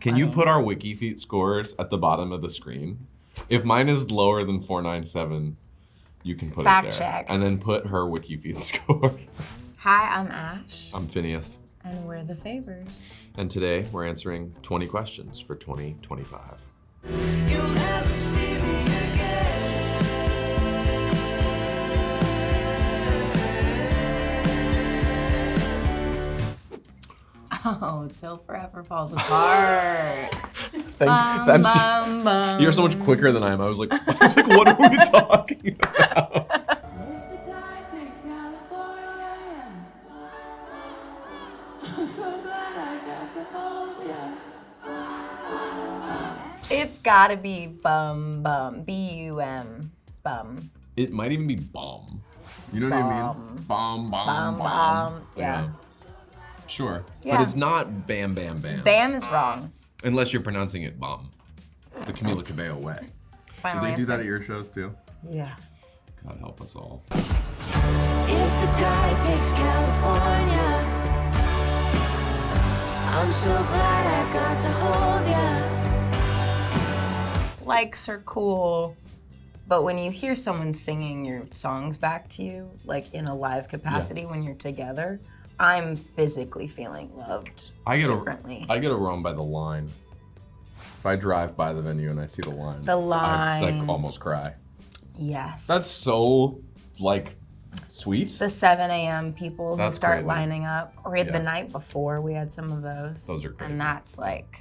Can you put our Wikifeet scores at the bottom of the screen? If mine is lower than 497, you can put it there. Fact check. And then put her Wikifeet score. Hi, I'm Ash. I'm Phineas. And we're the Favors. And today we're answering 20 questions for 2025. You'll never see me again. Oh, till forever falls apart. You're so much quicker than I am. I was like, what are we talking about? It's gotta be bum bum. B-U-M. Bum. It might even be bomb. You know what I mean? Bomb, bomb, Bum. Yeah. Sure. Yeah. But it's not bam, bam, bam. Bam is wrong. Unless you're pronouncing it bomb. The Camila Cabello way. Final Do they do answer. that at your shows too? Yeah. God help us all. If the tide takes California, I'm so glad I got to hold ya. Likes are cool, but when you hear someone singing your songs back to you, like in a live capacity when you're together, I'm physically feeling loved differently. I get a roam by the line. If I drive by the venue and I see the line, The line. I like almost cry. Yes. That's so like sweet. the 7 a.m. people who That's start crazy. lining up. Or the Yeah. night before, we had some of those. Those are crazy. And that's like,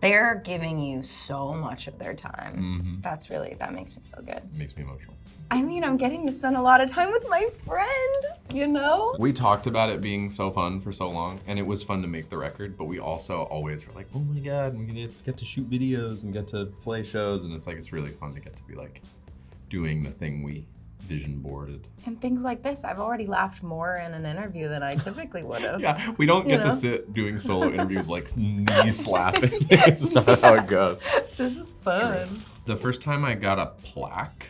they're giving you so much of their time. Mm-hmm. That makes me feel good. It makes me emotional. I mean, I'm getting to spend a lot of time with my friend, you know? We talked about it being so fun for so long, and it was fun to make the record, but we also always were like, oh my God, we're gonna get to shoot videos and get to play shows, and it's like, it's really fun to get to be like doing the thing we vision boarded. And things like this, I've already laughed more in an interview than I typically would have. Yeah, we don't get know? to sit doing solo interviews like knee slapping. It's not how it goes. This is fun. The first time I got a plaque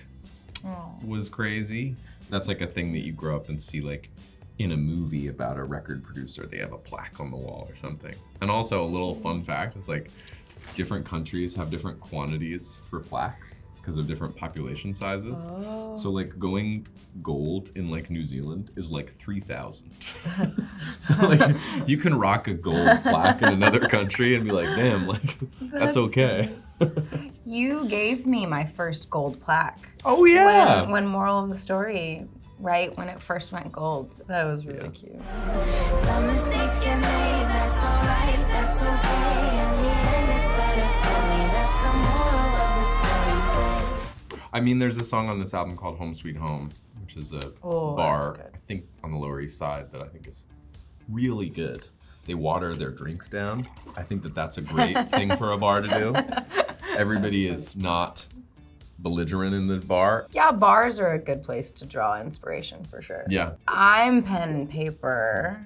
Oh. was crazy. That's like a thing that you grow up and see like in a movie about a record producer. They have a plaque on the wall or something. And also a little fun fact is like different countries have different quantities for plaques because of different population sizes. Oh. So like going gold in like New Zealand is like 3,000. So like you can rock a gold plaque in another country and be like, damn, like that's okay. You gave me my first gold plaque. Oh yeah. When Moral of the Story, right, when it first went gold. That was really cute. Some mistakes get made, that's alright, that's okay. In the end, it's better for me. That's the moral of the story. I mean, there's a song on this album called Home Sweet Home, which is a bar, that's good. I think on the Lower East Side, that I think is really good. They water their drinks down. I think that that's a great thing for a bar to do. Everybody is not belligerent in the bar. Yeah, bars are a good place to draw inspiration for sure. Yeah. I'm pen and paper,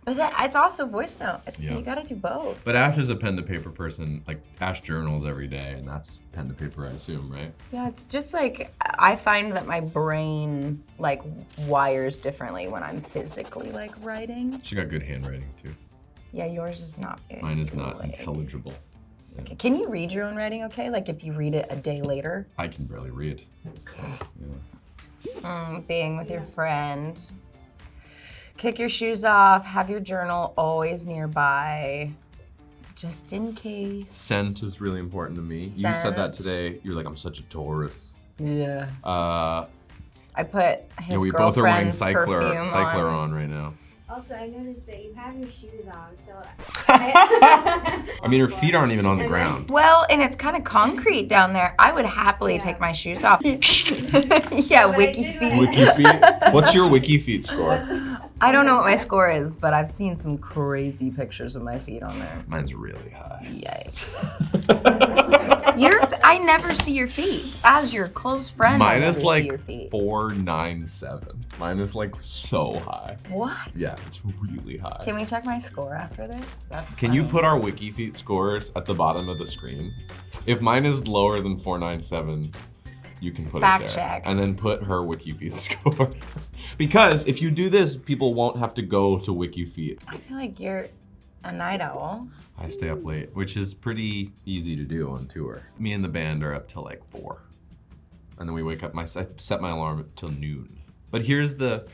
but it's also voice note. Yeah. You gotta do both. But Ash is a pen to paper person. Like Ash journals every day, and that's pen to paper, I assume, right? Yeah, it's just like, I find that my brain like wires differently when I'm physically like writing. She got good handwriting too. Yeah, yours is not very Mine is not good. intelligible. Okay. Can you read your own writing okay? Like if you read it a day later? I can barely read. Yeah. Being with your friend. Kick your shoes off, have your journal always nearby, just in case. Scent is really important to me. You said that Scent. today. You're like, I'm such a Taurus. Yeah. Uh, I put his we both are wearing girlfriend's perfume cycler on. on right now. Also, I noticed that you have your shoes on, so I mean, her feet aren't even on the ground. Well, and it's kind of concrete down there. I would happily take my shoes off. Yeah, Wikifeet. Wikifeet? What's your Wikifeet score? I don't know what my score is, but I've seen some crazy pictures of my feet on there. Mine's really high. Yikes. I never see your feet. As your close friend, I Mine never is see like your feet. 497. Mine is like so high. What? Yeah, it's really high. Can we check my score after this? That's Can you funny. put our Wikifeet scores at the bottom of the screen? If mine is lower than 497, you can put Fact it there. check. And then put her Wikifeet score. Because if you do this, people won't have to go to Wikifeet. I feel like you're a night owl. I stay up late, which is pretty easy to do on tour. Me and the band are up till like 4. And then we wake up, I set my alarm till noon. But here's the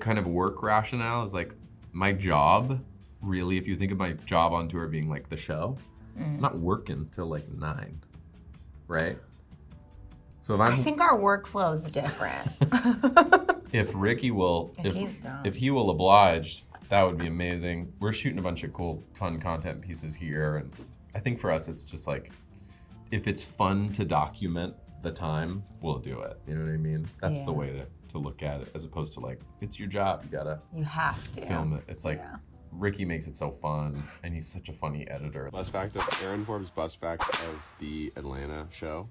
kind of work rationale is like my job, really, if you think of my job on tour being like the show, I'm not working till like 9, right? So if I think our workflow is different. if Ricky will, if he will oblige, that would be amazing. We're shooting a bunch of cool, fun content pieces here. And I think for us, it's just like, if it's fun to document the time, we'll do it. You know what I mean? That's the way to look at it, as opposed to like, it's your job, you have to film it. It's like, Ricky makes it so fun, and he's such a funny editor. Bus fact of Aaron Forbes' bus fact of the Atlanta show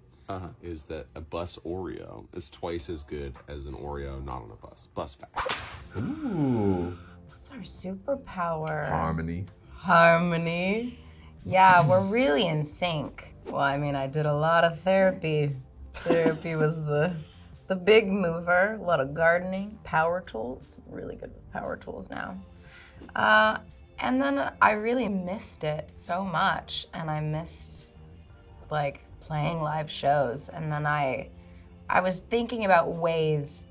is that a bus Oreo is twice as good as an Oreo not on a bus. Bus fact. Ooh. What's our superpower? Harmony. Yeah, we're really in sync. Well, I mean, I did a lot of therapy. Therapy was the big mover. A lot of gardening, power tools. Really good with power tools now. And then I really missed it so much, and I missed like playing live shows. And then I was thinking about ways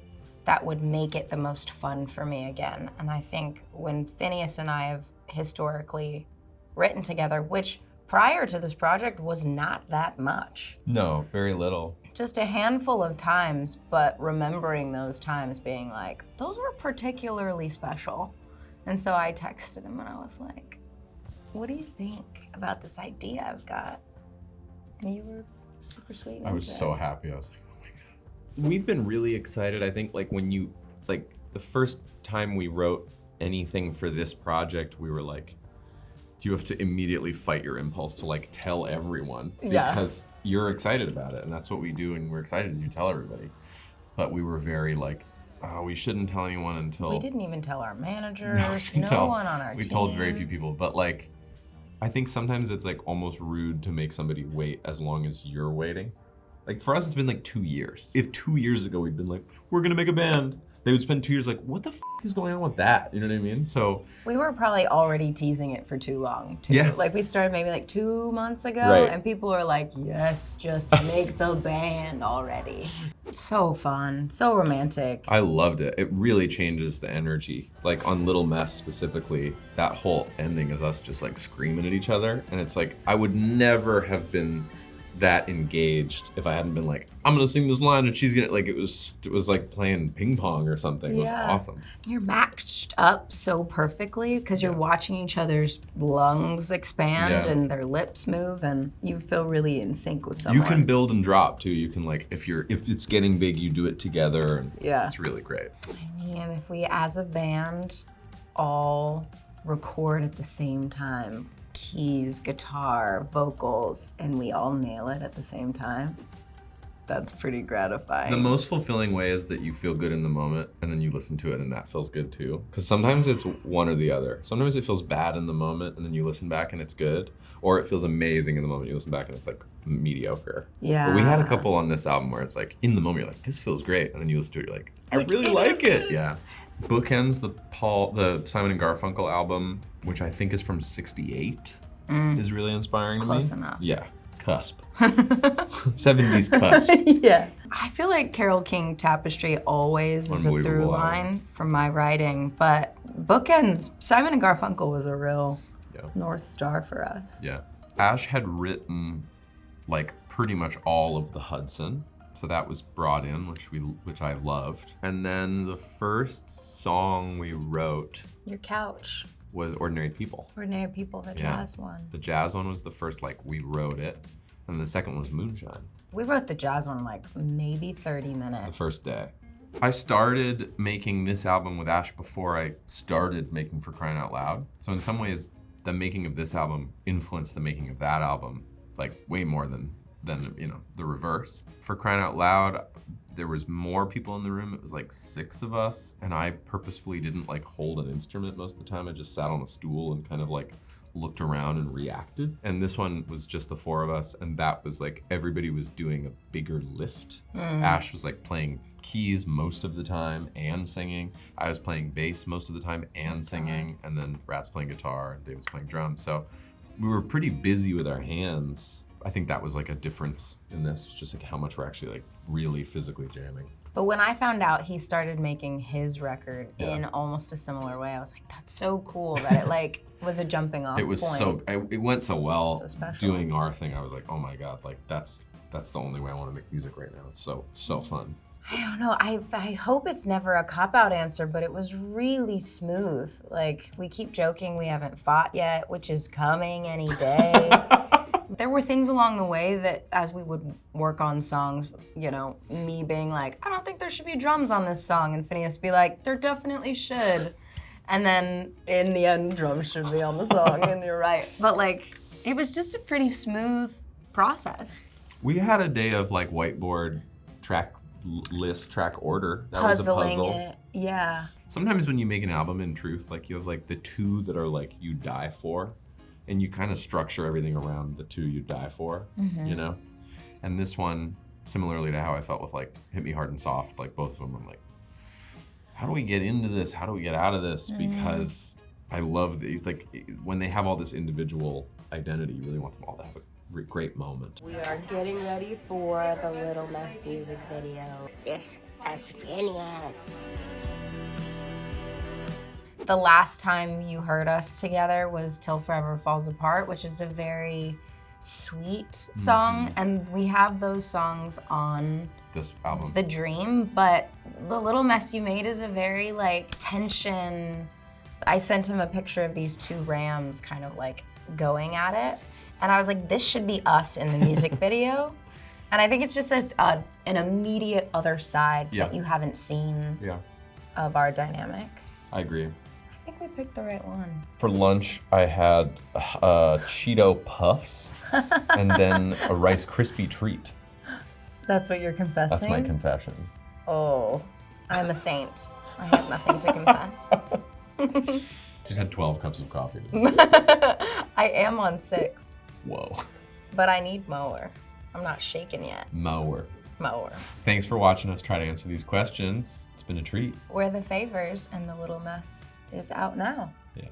that would make it the most fun for me again. And I think when Finneas and I have historically written together, which prior to this project was not that much. No, very little. Just a handful of times, but remembering those times being like, those were particularly special. And so I texted him and I was like, what do you think about this idea I've got? And you were super sweet. I was so happy. I was like, oh my God. We've been really excited. I think like when you, like the first time we wrote anything for this project, we were like, you have to immediately fight your impulse to like tell everyone because you're excited about it. And that's what we do. And we're excited as you tell everybody. But we were very like, oh, we shouldn't tell anyone until. We didn't even tell our managers, no one on our team. We told very few people, but like, I think sometimes it's like almost rude to make somebody wait as long as you're waiting. Like for us, it's been like 2 years. If 2 years ago we'd been like, we're gonna make a band, they would spend 2 years like, what the f is going on with that? You know what I mean? So we were probably already teasing it for too long too. Yeah. Like we started maybe like 2 months ago, right. And people were like, yes, just make the band already. So fun, so romantic. I loved it. It really changes the energy. Like on Little Mess specifically, that whole ending is us just like screaming at each other. And it's like, I would never have been that engaged if I hadn't been like, I'm gonna sing this line and she's gonna, like, it was like playing ping pong or something. It was awesome. You're matched up so perfectly because you're watching each other's lungs expand and their lips move, and you feel really in sync with someone. You can build and drop too. You can like, if it's getting big, you do it together, and it's really great. I mean, if we as a band all record at the same time, keys, guitar, vocals, and we all nail it at the same time, that's pretty gratifying. The most fulfilling way is that you feel good in the moment and then you listen to it and that feels good too. Because sometimes it's one or the other. Sometimes it feels bad in the moment and then you listen back and it's good. Or it feels amazing in the moment, you listen back and it's like mediocre. Yeah. But we had a couple on this album where it's like, in the moment you're like, this feels great. And then you listen to it, you're like, I really like it. Yeah. Bookends, the Simon and Garfunkel album, which I think is from '68, is really inspiring to me. Close enough. Yeah, cusp. 70s cusp. Yeah. I feel like Carole King Tapestry always is a through line from my writing, but Bookends, Simon and Garfunkel was a real North Star for us. Yeah. Ashe had written like pretty much all of the Hudson. So that was brought in, which I loved. And then the first song we wrote, Your Couch, was Ordinary People. Ordinary People, the jazz one. The jazz one was the first, like, we wrote it. And the second one was Moonshine. We wrote the jazz one like maybe 30 minutes. The first day. I started making this album with Ashe before I started making For Crying Out Loud. So in some ways, the making of this album influenced the making of that album, like way more than you know, the reverse. For Crying Out Loud, there was more people in the room. It was like 6 of us, and I purposefully didn't like hold an instrument most of the time. I just sat on a stool and kind of like looked around and reacted. And this one was just the 4 of us, and that was like everybody was doing a bigger lift. Ash was like playing keys most of the time and singing. I was playing bass most of the time and singing, and then Rat's playing guitar and Dave was playing drums. So we were pretty busy with our hands. I think that was like a difference in this, just like how much we're actually like really physically jamming. But when I found out he started making his record in almost a similar way, I was like, that's so cool that it like was a jumping off point. It was it went so well. So special. Doing our thing, I was like, oh my God, like that's the only way I want to make music right now. It's so fun. I don't know, I hope it's never a cop-out answer, but it was really smooth. Like, we keep joking we haven't fought yet, which is coming any day. There were things along the way that as we would work on songs, you know, me being like, I don't think there should be drums on this song, and Phineas be like, there definitely should. And then in the end, drums should be on the song, and you're right. But like, it was just a pretty smooth process. We had a day of like whiteboard track list, track order. That Puzzling was a puzzle. it, yeah. Sometimes when you make an album, in truth, like you have like the 2 that are like you die for, and you kind of structure everything around the 2 you die for, you know? And this one, similarly to how I felt with like Hit Me Hard and Soft, like both of them, I'm like, how do we get into this? How do we get out of this? Because I love like when they have all this individual identity, you really want them all to have a great moment. We are getting ready for the Little Mess music video. This is Phineas. The last time you heard us together was Till Forever Falls Apart, which is a very sweet song, and we have those songs on This album. The Dream, but The Little Mess You Made is a very like tension. I sent him a picture of these 2 rams kind of like going at it, and I was like, this should be us in the music video. And I think it's just an immediate other side that you haven't seen of our dynamic. I agree. I think we picked the right one. For lunch, I had Cheeto Puffs and then a Rice Krispie treat. That's what you're confessing? That's my confession. Oh, I'm a saint. I have nothing to confess. She's had 12 cups of coffee. I am on 6. Whoa. But I need mower. I'm not shaking yet. Mower. Thanks for watching us try to answer these questions. It's been a treat. We're the Favors, and The Little Mess is out now. Yeah.